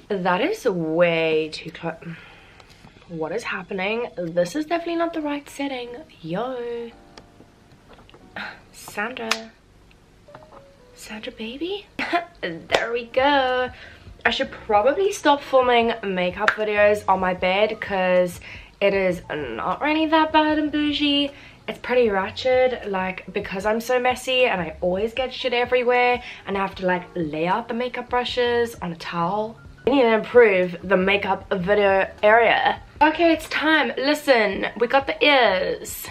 That is way too close. What is happening? This is definitely not the right setting. Yo. Sandra baby. There we go. I should probably stop filming makeup videos on my bed because it is not really that bad and bougie. It's pretty ratchet, like, because I'm so messy and I always get shit everywhere and I have to like lay out the makeup brushes on a towel. We need to improve the makeup video area. Okay, it's time. Listen, we got the ears.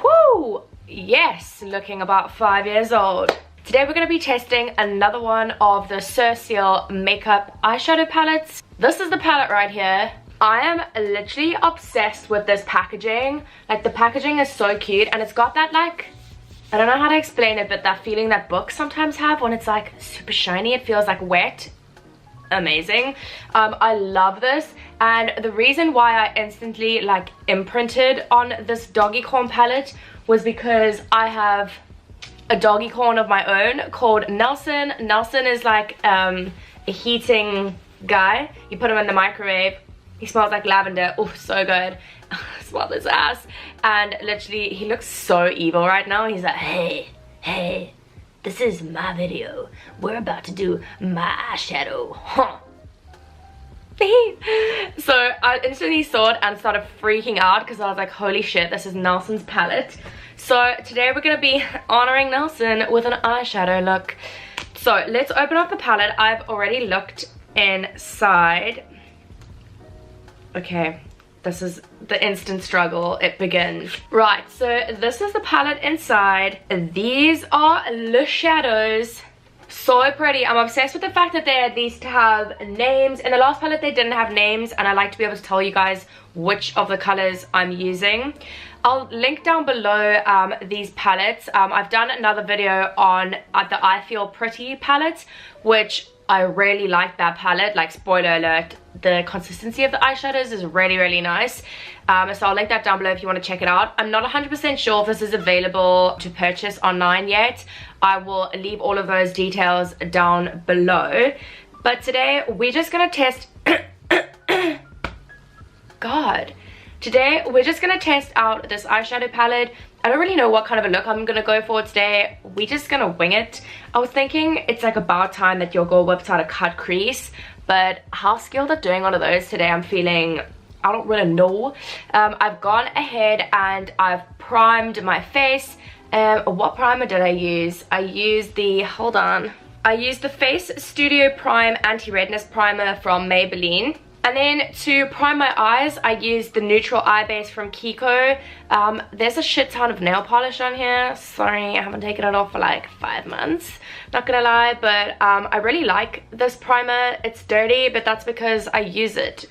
Whoo! Yes, looking about 5 years old. Today we're going to be testing another one of the Serseul makeup eyeshadow palettes. This is the palette right here. I am literally obsessed with this packaging. Like, the packaging is so cute and it's got that, like, I don't know how to explain it, but that feeling that books sometimes have when it's like super shiny. It feels like wet. Amazing. I love this, and the reason why I instantly like imprinted on this Dogicorn palette was because I have a Dogicorn of my own called Nelson. Nelson is like a heating guy. You put him in the microwave. He smells like lavender. Oh, so good. Smell his ass. And literally, he looks so evil right now. He's like, hey, this is my video. We're about to do my eyeshadow. Huh. So I instantly saw it and started freaking out because I was like, holy shit, this is Nelson's palette. So today we're going to be honoring Nelson with an eyeshadow look. So let's open up the palette. I've already looked inside. Okay, this is the instant struggle. It begins. Right, so this is the palette inside. These are lush shadows. So pretty. I'm obsessed with the fact that they at least have names. In the last palette they didn't have names, and I like to be able to tell you guys which of the colors I'm using. I'll link down below these palettes. I've done another video on the I Feel Pretty palette, which I really like that palette. Like, spoiler alert, the consistency of the eyeshadows is really nice. So I'll link that down below if you want to check it out. I'm not 100% sure if this is available to purchase online yet. I will leave all of those details down below. But today we're just gonna test today we're just gonna test out this eyeshadow palette. I don't really know what kind of a look I'm gonna go for today. We're just gonna wing it. I was thinking it's like about time that your girl whips out a cut crease, but how skilled at doing one of those today I'm feeling, I don't really know. I've gone ahead and I've primed my face. What primer did I use? I used the, I used the Face Studio Prime Anti-Redness Primer from Maybelline. And then to prime my eyes, I used the neutral eye base from Kiko. There's a shit ton of nail polish on here. Sorry, I haven't taken it off for like 5 months. Not gonna lie, but I really like this primer. It's dirty, but that's because I use it.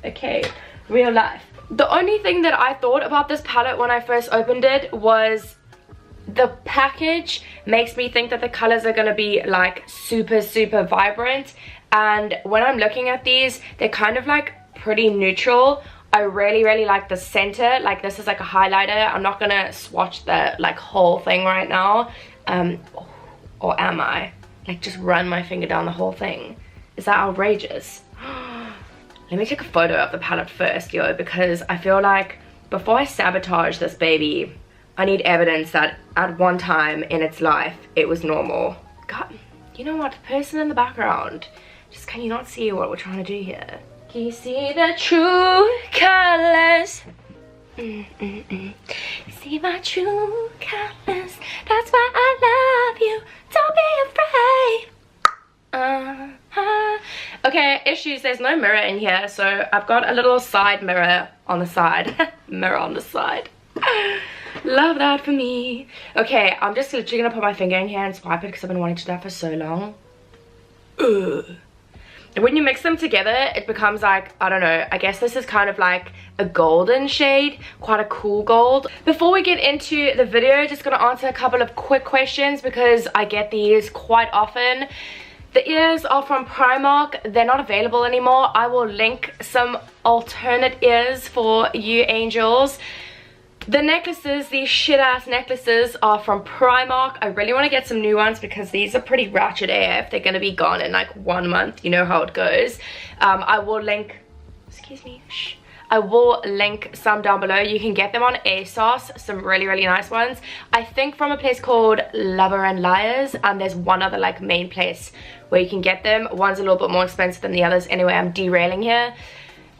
Okay, real life. The only thing that I thought about this palette when I first opened it was the package makes me think that the colors are gonna be like super vibrant. And when I'm looking at these, they're kind of like pretty neutral. I really like the center. Like, this is like a highlighter. I'm not gonna swatch the like whole thing right now. Or am I? Like, just run my finger down the whole thing. Is that outrageous? Let me take a photo of the palette first, yo, because I feel like before I sabotage this baby, I need evidence that at one time in its life, it was normal. God, you know what? The person in the background. Just, can you not see what we're trying to do here? Can you see the true colors? See my true colors. That's why I love you. Don't be afraid. Okay, issues. There's no mirror in here, so I've got a little side mirror on the side. Mirror on the side. Love that for me. Okay, I'm just literally gonna put my finger in here and swipe it because I've been wanting to do that for so long. Ugh. When you mix them together, it becomes like, I don't know, I guess this is kind of like a golden shade, quite a cool gold. Before we get into the video, just gonna answer a couple of quick questions because I get these quite often. The ears are from Primark. They're not available anymore. I will link some alternate ears for you angels. The necklaces, these shit ass necklaces, are from Primark. I really want to get some new ones because these are pretty ratchet AF. They're going to be gone in like 1 month. You know how it goes. I will link, excuse me, shh. I will link some down below. You can get them on ASOS, some really, really nice ones. I think from a place called Lover and Liars, and there's one other like main place where you can get them. One's a little bit more expensive than the others. Anyway, I'm derailing here.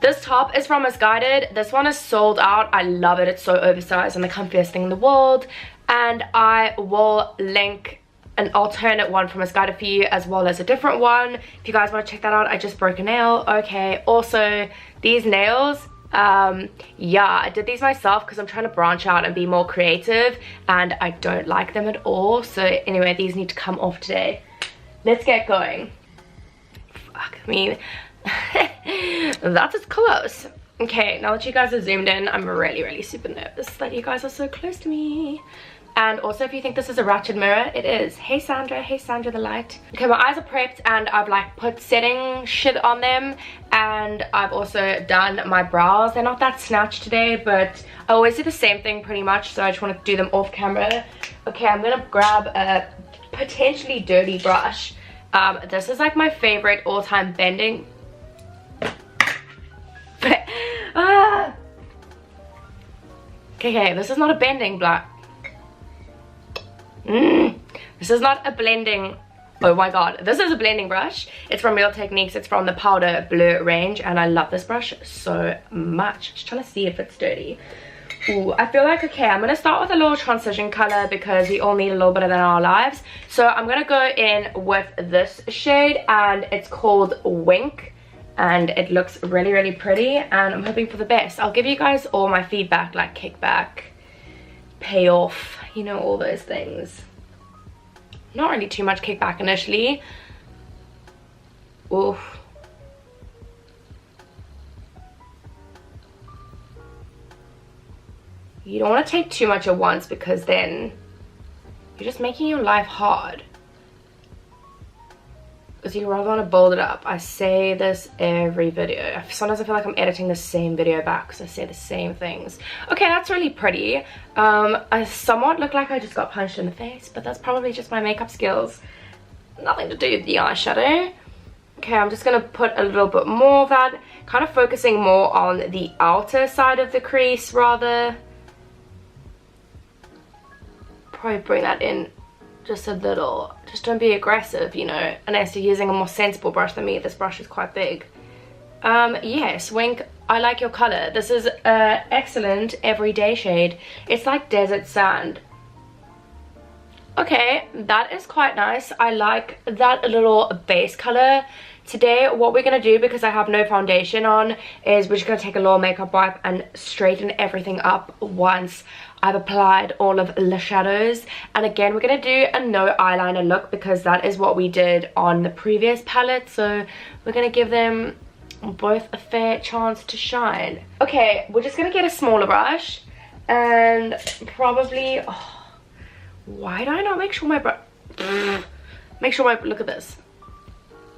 This top is from Misguided. This one is sold out. I love it. It's so oversized and the comfiest thing in the world. And I will link an alternate one from Misguided for you, as well as a different one. If you guys want to check that out. I just broke a nail. Okay, also these nails, yeah, I did these myself because I'm trying to branch out and be more creative, and I don't like them at all. So anyway, these need to come off today. Let's get going. Fuck me. That is close. Okay, now that you guys are zoomed in, I'm really super nervous that you guys are so close to me. And also, if you think this is a ratchet mirror, it is. Hey Sandra the light. Okay, my eyes are prepped and I've like put setting shit on them, and I've also done my brows. They're not that snatched today, but I always do the same thing pretty much, so I just want to do them off camera. Okay, I'm gonna grab a potentially dirty brush. This is like my favorite all-time bending. Okay, this is not a bending black. This is not a blending. Oh my god, this is a blending brush. It's from Real Techniques. It's from the Powder Blur range, and I love this brush so much. Just trying to see if it's dirty. Ooh, I feel like, okay, I'm gonna start with a little transition color because we all need a little bit of that in our lives. So I'm gonna go in with this shade, and it's called Wink. And it looks really pretty, and I'm hoping for the best. I'll give you guys all my feedback, like kickback, payoff, you know, all those things. Not really too much kickback initially. Oof. You don't want to take too much at once because then you're just making your life hard. Because you rather want to build it up. I say this every video. Sometimes I feel like I'm editing the same video back because I say the same things. Okay, that's really pretty. I somewhat look like I just got punched in the face, but that's probably just my makeup skills. Nothing to do with the eyeshadow. Okay, I'm just going to put a little bit more of that. Kind of focusing more on the outer side of the crease rather. Probably bring that in just a little. Just don't be aggressive, you know, unless you're using a more sensible brush than me. This brush is quite big. Yes, Wink, I like your color. This is an excellent everyday shade. It's like desert sand. Okay, that is quite nice. I like that little base color. Today, what we're going to do, because I have no foundation on, is we're just going to take a little makeup wipe and straighten everything up once I've applied all of the shadows. And again, we're going to do a no eyeliner look because that is what we did on the previous palette. So we're going to give them both a fair chance to shine. Okay, we're just going to get a smaller brush and probably... Oh, why do I not make sure my brush... Make sure my... Look at this.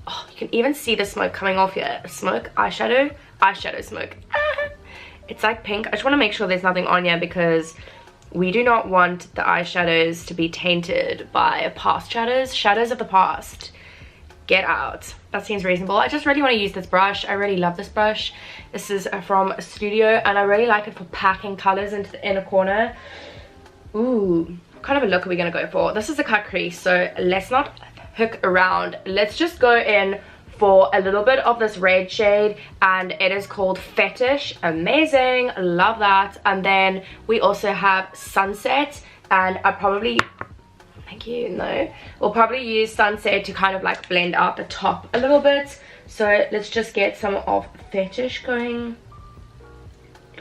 Oh, you can even see the smoke coming off here. Smoke, eyeshadow smoke. It's like pink. I just want to make sure there's nothing on here because we do not want the eyeshadows to be tainted by past shadows of the past. Get out. That seems reasonable. I just really want to use this brush. I really love this brush. This is from Studio, and I really like it for packing colors into the inner corner. Ooh, what kind of a look are we going to go for? This is a cut crease, so let's not hook around. Let's just go in for a little bit of this red shade, and it is called Fetish. Amazing, love that. And then we also have Sunset, and I probably, thank you, no, we'll probably use Sunset to kind of like blend out the top a little bit. So let's just get some of Fetish going.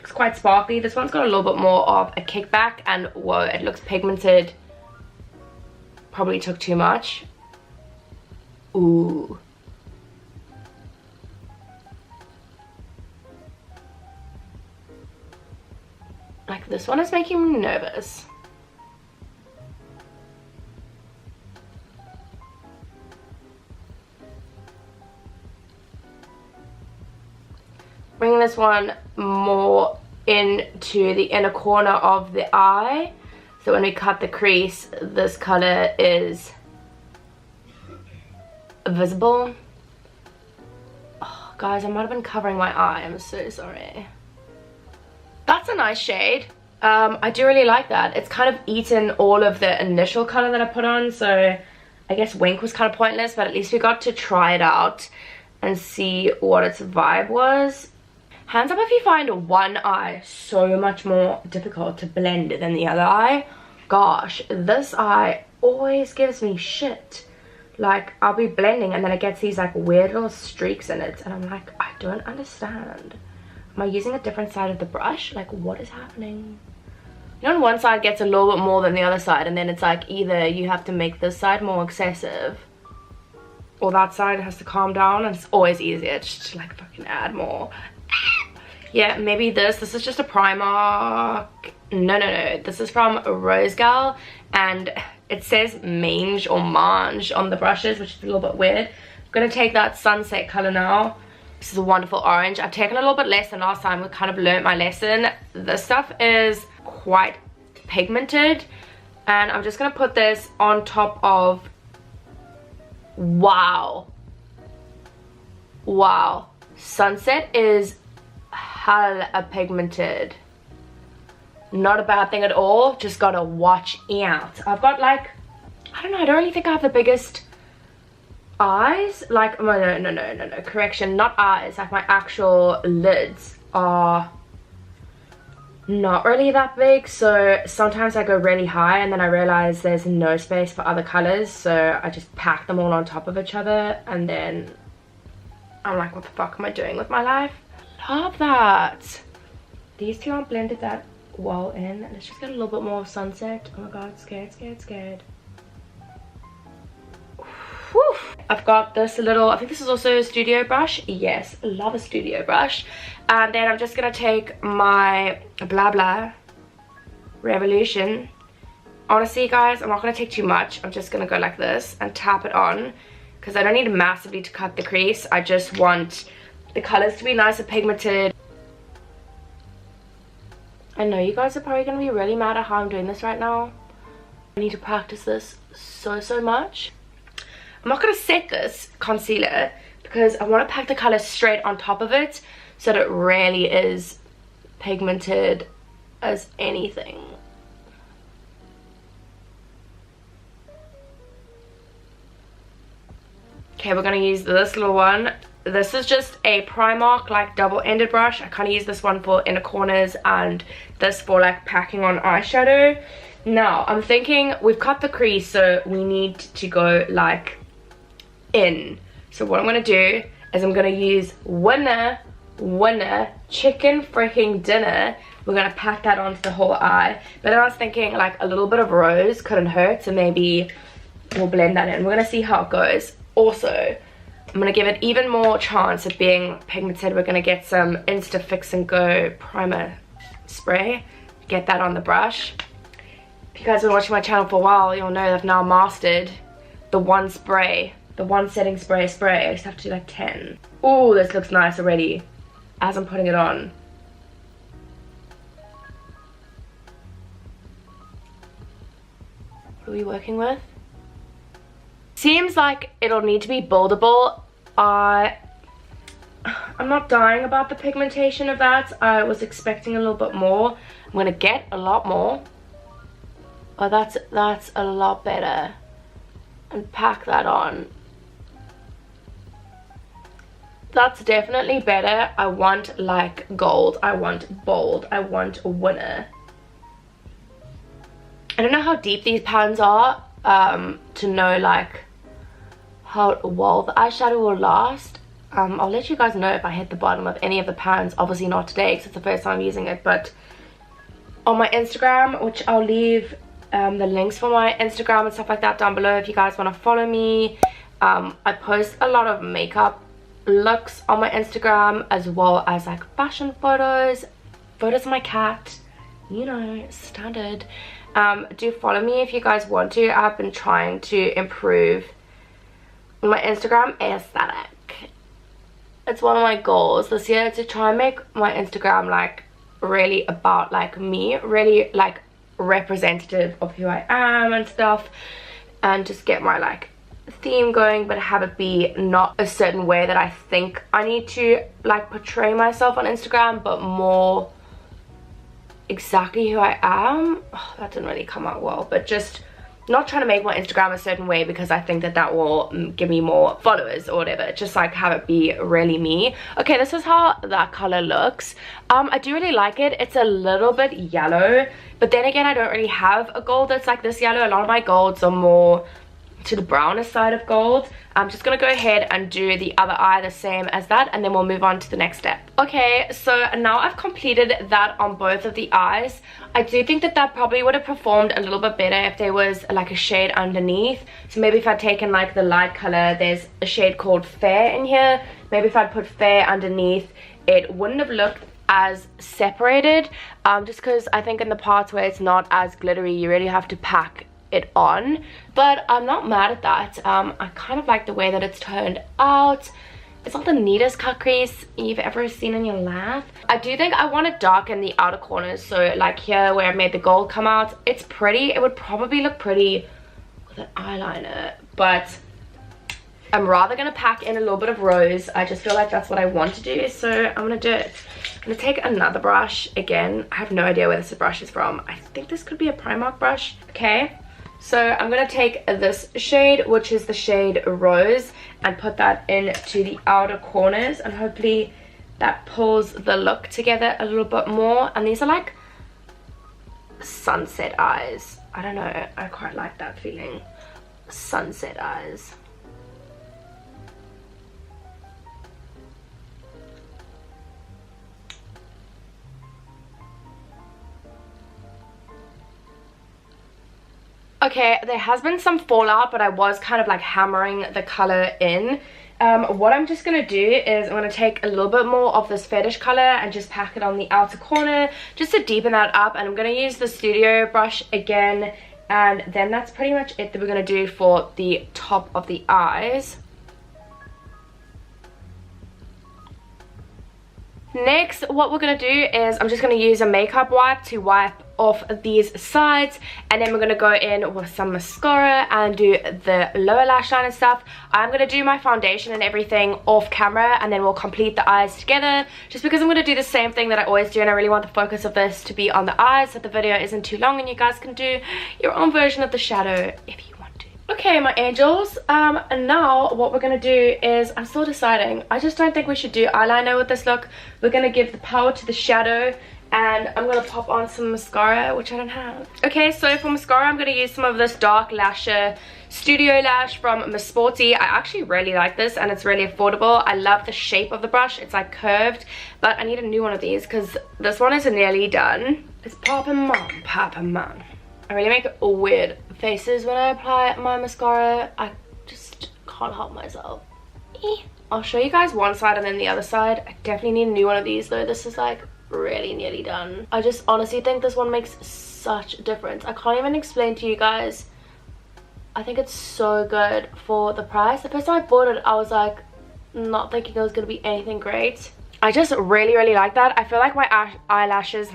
looks quite sparkly. This one's got a little bit more of a kickback, and whoa, it looks pigmented. Probably took too much. Ooh. Like, this one is making me nervous. Bring this one more into the inner corner of the eye, so when we cut the crease, this color is visible. Oh, guys, I might have been covering my eye. I'm so sorry. That's a nice shade. I do really like that. It's kind of eaten all of the initial color that I put on, so I guess Wink was kind of pointless, but at least we got to try it out and see what its vibe was. Hands up if you find one eye so much more difficult to blend than the other eye. Gosh, this eye always gives me shit. Like, I'll be blending and then it gets these like weird little streaks in it, and I'm like, I don't understand. Am I using a different side of the brush? Like, what is happening? You know, on one side gets a little bit more than the other side, and then it's like either you have to make this side more excessive or that side has to calm down, and it's always easier just to like fucking add more. Yeah, maybe this is just a Primark. No, this is from Rose Gal, and it says mange or mange on the brushes, which is a little bit weird. I'm gonna take that sunset color now. This is a wonderful orange. I've taken a little bit less than last time. We kind of learnt my lesson. This stuff is quite pigmented, and I'm just gonna put this on top of, wow, sunset is hella pigmented. Not a bad thing at all, just gotta watch out. I've got like, I don't know, I don't really think I have the biggest eyes. Like, no, correction, not eyes, like my actual lids are not really that big, so sometimes I go really high and then I realize there's no space for other colors, so I just pack them all on top of each other, and then I'm like, what the fuck am I doing with my life? Love that. These two aren't blended that well in. Let's just get a little bit more of sunset. Oh my god, scared. Whew. I've got this little, I think this is also a studio brush. Yes, love a studio brush. And then I'm just gonna take my Blah Blah Revolution. Honestly, guys, I'm not gonna take too much. I'm just gonna go like this and tap it on, because I don't need massively to cut the crease. I just want the colors to be nice and pigmented. I know you guys are probably gonna be really mad at how I'm doing this right now. I need to practice this so much. I'm not gonna set this concealer because I want to pack the color straight on top of it so that it really is pigmented as anything. Okay, we're gonna use this little one. This is just a Primark like double-ended brush. I kind of use this one for inner corners and this for like packing on eyeshadow. Now I'm thinking we've cut the crease, so we need to go like in. So what I'm gonna do is I'm gonna use winner chicken freaking dinner. We're gonna pack that onto the whole eye, but then I was thinking like a little bit of rose couldn't hurt, so maybe we'll blend that in. We're gonna see how it goes. Also, I'm gonna give it even more chance of being pigmented. We're gonna get some Insta Fix and Go primer spray, get that on the brush. If you guys have been watching my channel for a while, you'll know that I've now mastered the one spray, the one setting spray. I just have to do like 10. Ooh, this looks nice already as I'm putting it on. What are we working with? Seems like it'll need to be buildable. I'm not dying about the pigmentation of that. I was expecting a little bit more. I'm gonna get a lot more. Oh, that's a lot better. And pack that on. That's definitely better. I want like gold. I want bold. I want a winner. I don't know how deep these pans are to know like how well the eyeshadow will last. I'll let you guys know if I hit the bottom of any of the pans. Obviously not today because it's the first time using it, but on my Instagram, which I'll leave the links for my Instagram and stuff like that down below if you guys want to follow me. I post a lot of makeup looks on my Instagram, as well as like fashion photos of my cat, you know, standard. Do follow me if you guys want to. I've been trying to improve my Instagram aesthetic. It's one of my goals this year, to try and make my Instagram like really about like me, really like representative of who I am and stuff, and just get my like theme going, but have it be not a certain way that I think I need to like portray myself on Instagram, but more exactly who I am. Oh, that didn't really come out well, but just not trying to make my Instagram a certain way because I think that that will give me more followers or whatever. Just like have it be really me. Okay, this is how that color looks. I do really like it. It's a little bit yellow, but then again, I don't really have a gold that's like this yellow. A lot of my golds are more to the browner side of gold. I'm just gonna go ahead and do the other eye the same as that, and then we'll move on to the next step. Okay, so now I've completed that on both of the eyes. I do think that that probably would have performed a little bit better if there was like a shade underneath. So maybe if I'd taken like the light color, there's a shade called Fair in here. Maybe if I'd put Fair underneath, it wouldn't have looked as separated. Just because I think in the parts where it's not as glittery, you really have to pack it on, but I'm not mad at that. I kind of like the way that it's turned out. It's not the neatest cut crease you've ever seen in your life. I do think I want to darken the outer corners, so like here where I made the gold come out, it's pretty. It would probably look pretty with an eyeliner, but I'm rather going to pack in a little bit of rose. I just feel like that's what I want to do, so I'm going to do it. I'm going to take another brush. Again, I have no idea where this brush is from. I think this could be a Primark brush. Okay. So I'm going to take this shade, which is the shade Rose, and put that into the outer corners, and hopefully that pulls the look together a little bit more. And these are like sunset eyes. I don't know, I quite like that feeling. Sunset eyes. Okay, there has been some fallout, but I was kind of like hammering the color in. What I'm just going to do is I'm going to take a little bit more of this fetish color and just pack it on the outer corner just to deepen that up. And I'm going to use the studio brush again, and then that's pretty much it that we're going to do for the top of the eyes. Next, what we're going to do is I'm just going to use a makeup wipe to wipe off these sides, and then we're going to go in with some mascara and do the lower lash line and stuff. I'm going to do my foundation and everything off camera, and then we'll complete the eyes together, just because I'm going to do the same thing that I always do, and I really want the focus of this to be on the eyes so the video isn't too long and you guys can do your own version of the shadow if you want to. Okay, my angels, and now what we're going to do is, I'm still deciding. I just don't think we should do eyeliner with this look. We're going to give the power to the shadow, and I'm going to pop on some mascara, which I don't have. Okay, so for mascara, I'm going to use some of this Dark Lasher Studio Lash from Miss Sporty. I actually really like this, and it's really affordable. I love the shape of the brush. It's like curved, but I need a new one of these because this one is nearly done. It's poppin' man, poppin' man. I really make weird faces when I apply my mascara. I just can't help myself. I'll show you guys one side and then the other side. I definitely need a new one of these though. This is like really nearly done. I just honestly think this one makes such a difference. I can't even explain to you guys. I think it's so good for the price. The first time I bought it, I was like not thinking it was gonna be anything great. I just really like that. I feel like my eyelashes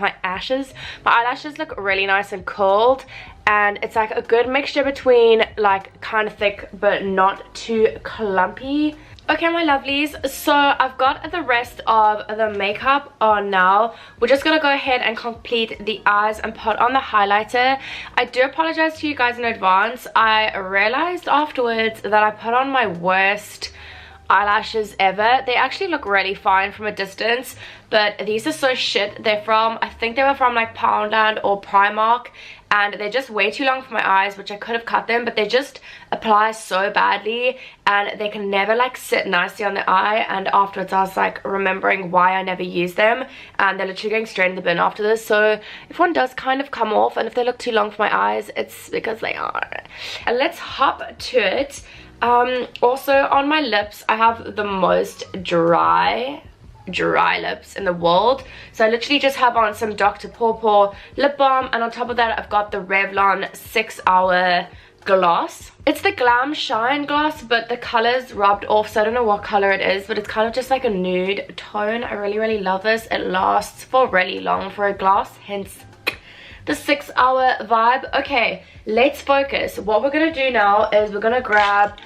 look really nice and curled, and it's like a good mixture between like kind of thick but not too clumpy. Okay, my lovelies, so I've got the rest of the makeup on now. We're just gonna go ahead and complete the eyes and put on the highlighter. I do apologize to you guys in advance. I realized afterwards that I put on my worst eyelashes ever. They actually look really fine from a distance, but these are so shit. They're from, I think they were from like Poundland or Primark, and they're just way too long for my eyes, which I could have cut them, but they just apply so badly and they can never like sit nicely on the eye. And afterwards I was like remembering why I never use them, and they're literally going straight in the bin after this. So if one does kind of come off and if they look too long for my eyes, it's because they are. And let's hop to it. Also on my lips, I have the most dry lips in the world, so I literally just have on some Dr. Pawpaw lip balm, and on top of that I've got the Revlon 6 Hour gloss. It's the Glam Shine gloss, but the color's rubbed off, so I don't know what color it is, but it's kind of just like a nude tone. I really love this. It lasts for really long for a gloss, hence the 6 hour vibe. Okay, let's focus. What we're gonna do now is we're gonna grab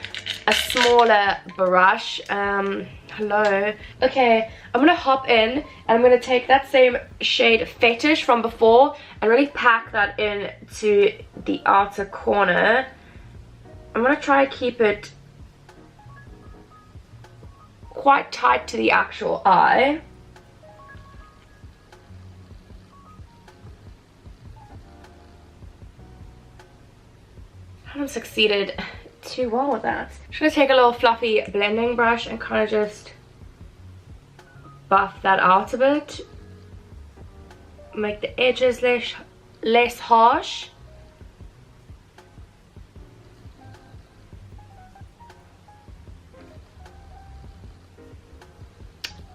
a smaller brush. Hello. Okay, I'm gonna hop in and I'm gonna take that same shade Fetish from before and really pack that in to the outer corner. I'm gonna try to keep it quite tight to the actual eye. I haven't succeeded too well with that. I'm just gonna take a little fluffy blending brush and kind of just buff that out a bit, make the edges less harsh.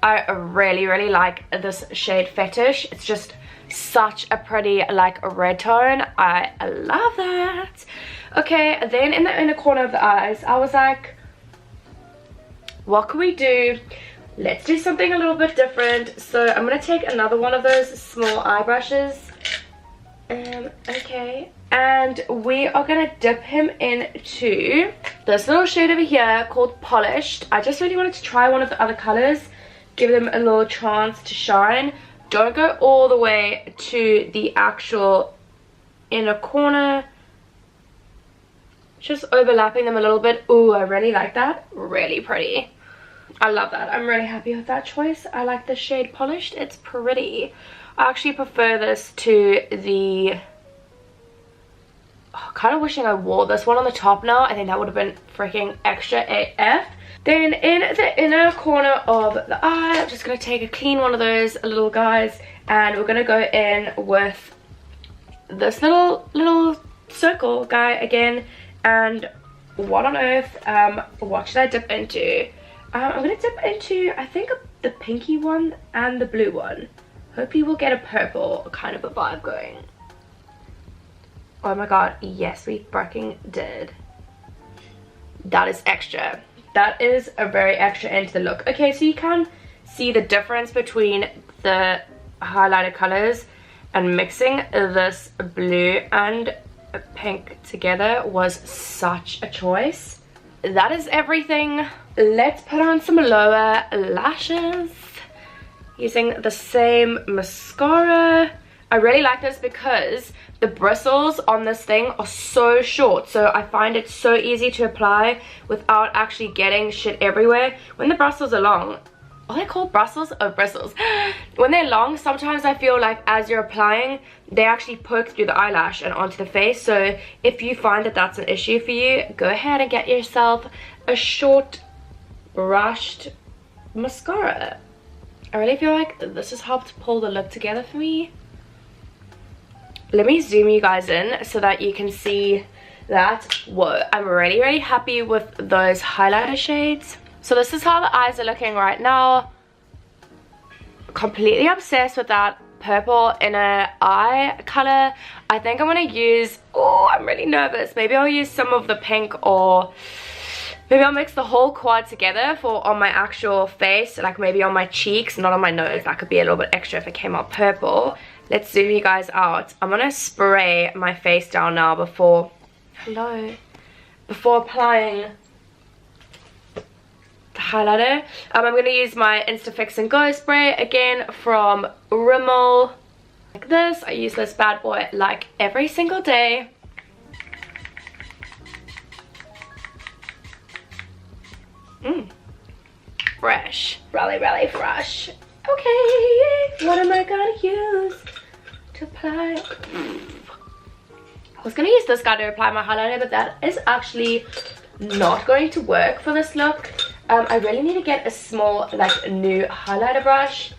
I really like this shade Fetish. It's just such a pretty like red tone. I love that. Okay, then in the inner corner of the eyes, I was like, what can we do? Let's do something a little bit different. So I'm going to take another one of those small eye brushes. Okay, and we are going to dip him into this little shade over here called Polished. I just really wanted to try one of the other colors, give them a little chance to shine. Don't go all the way to the actual inner corner, just overlapping them a little bit. Ooh, I really like that. Really pretty. I love that. I'm really happy with that choice. I like the shade Polished. It's pretty. I actually prefer this to the... Oh, kind of wishing I wore this one on the top now. I think that would have been freaking extra AF. Then in the inner corner of the eye, I'm just going to take a clean one of those little guys, and we're going to go in with this little circle guy again. And what on earth, what should I dip into? I'm going to dip into, I think, the pinky one and the blue one. Hope you will get a purple kind of a vibe going. Oh my god, yes, we freaking did. That is extra. That is a very extra end to the look. Okay, so you can see the difference between the highlighter colors, and mixing this blue and pink together was such a choice. That is everything. Let's put on some lower lashes using the same mascara. I really like this because the bristles on this thing are so short, so I find it so easy to apply without actually getting shit everywhere. When the bristles are long, are they called bristles? Oh, bristles. When they're long, sometimes I feel like as you're applying, they actually poke through the eyelash and onto the face. So if you find that that's an issue for you, go ahead and get yourself a short brushed mascara. I really feel like this has helped pull the look together for me. Let me zoom you guys in so that you can see that. Whoa, I'm really happy with those highlighter shades. So this is how the eyes are looking right now. Completely obsessed with that purple inner eye color. I think I'm gonna use, oh, I'm really nervous. Maybe I'll use some of the pink, or maybe I'll mix the whole quad together for on my actual face, like maybe on my cheeks, not on my nose. That could be a little bit extra if it came out purple. Let's zoom you guys out. I'm gonna spray my face down now before applying the highlighter. I'm gonna use my Instafix and Go spray again from Rimmel, like this. I use this bad boy like every single day. fresh. Really, really fresh. Okay, what am I gonna use to apply? I was gonna use this guy to apply my highlighter, but that is actually not going to work for this look. I really need to get a small, like, new highlighter brush.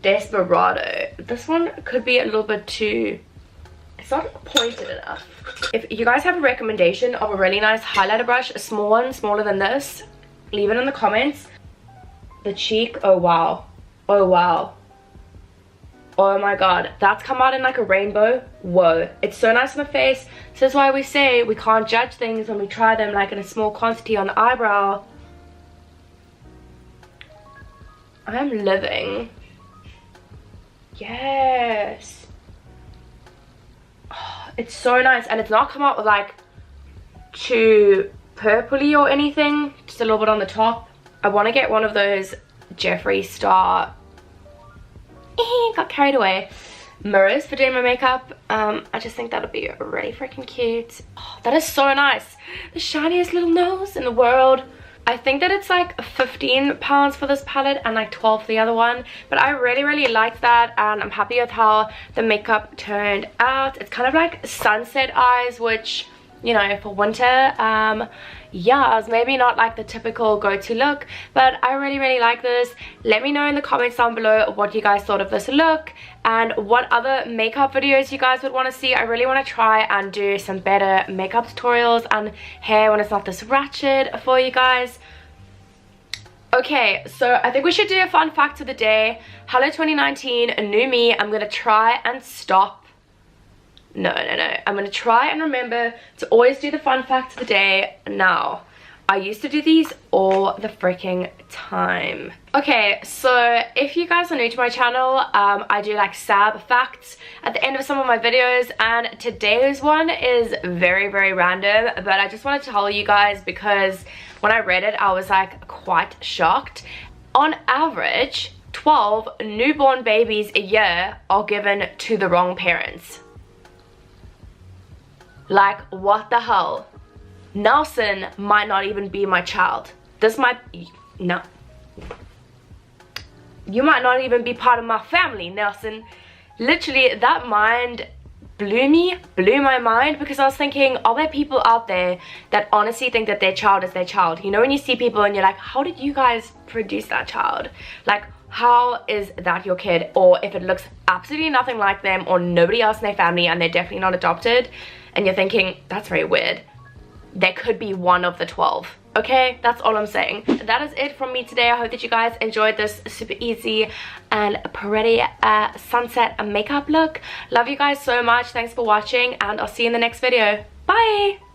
Desperado. This one could be a little bit too, it's not pointed enough. If you guys have a recommendation of a really nice highlighter brush, a small one, smaller than this, leave it in the comments. The cheek, oh wow. Oh wow. Oh my god, that's come out in like a rainbow. Whoa, it's so nice on the face. So that's why we say we can't judge things when we try them like in a small quantity on the eyebrow. I'm living. Yes. Oh, it's so nice, and it's not come out with like too purpley or anything, just a little bit on the top. I want to get one of those Jeffree Star got carried away mirrors for doing my makeup. I just think that would be really freaking cute. Oh, that is so nice. The shiniest little nose in the world. I think that it's like £15 for this palette and like 12 for the other one, but I really liked that, and I'm happy with how the makeup turned out. It's kind of like sunset eyes, which, you know, for winter, yeah, it's maybe not like the typical go-to look, but I really like this. Let me know in the comments down below what you guys thought of this look and what other makeup videos you guys would want to see. I really want to try and do some better makeup tutorials and hair when it's not this ratchet for you guys. Okay, so I think we should do a fun fact of the day. Hello 2019, a new me. I'm gonna try and stop. No. I'm going to try and remember to always do the fun fact of the day now. I used to do these all the freaking time. Okay, so if you guys are new to my channel, I do like sab facts at the end of some of my videos, and today's one is very random, but I just wanted to tell you guys because when I read it, I was like quite shocked. On average, 12 newborn babies a year are given to the wrong parents. Like, what the hell? Nelson might not even be my child. This might, no. You might not even be part of my family, Nelson. Literally, that mind blew my mind, because I was thinking, are there people out there that honestly think that their child is their child? You know, when you see people and you're like, how did you guys produce that child? Like, how is that your kid? Or if it looks absolutely nothing like them or nobody else in their family and they're definitely not adopted, and you're thinking, that's very weird. There could be one of the 12. Okay, that's all I'm saying. That is it from me today. I hope that you guys enjoyed this super easy and pretty sunset makeup look. Love you guys so much. Thanks for watching, and I'll see you in the next video. Bye!